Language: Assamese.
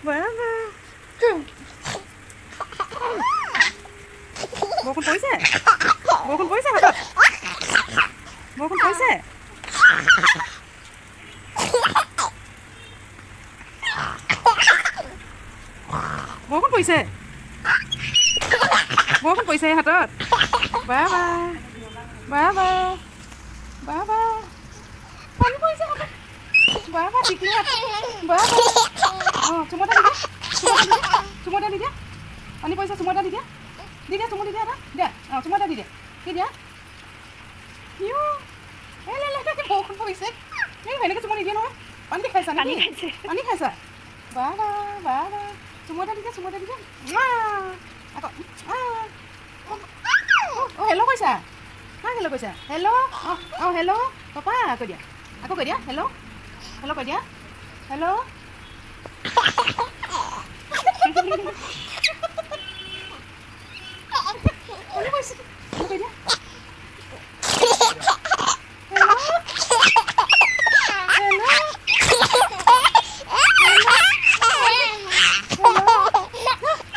বাবা বৰষুণ পৰিছে বৰষুণ পৰিছে হাতত বৰষুণ পৰিছে বৰষুণ পৰিছে বৰষুণ পৰিছে হাতত বাবা বাবা বাবা পানী পৰিছে হাতত বাবা টিকলি বাবা অঁ চুমটা দি দিয়া চুমটা দি দিয়া পানী পৰিছে চুমটা দি দিয়া চুমু দি দিয়া এটা দিয়া অঁ চুমটা দি দিয়া ইউ এই বৰষুণ পৰিছে এই এনেকৈ চুমু নিদিয়ে নহয় পানী খাইছা পানী খাইছা বাবা বাবা চুমটা দি দিয়া আকৌ অঁ হেল্ল' কৈছা কাক হেল্ল' কৈছা হেল্ল' অঁ হেল্ল' পাপা কৈ দিয়া আকৌ কৈ দিয়া হেল্ল' হেল্ল' কৈ দিয়া হেল্ল'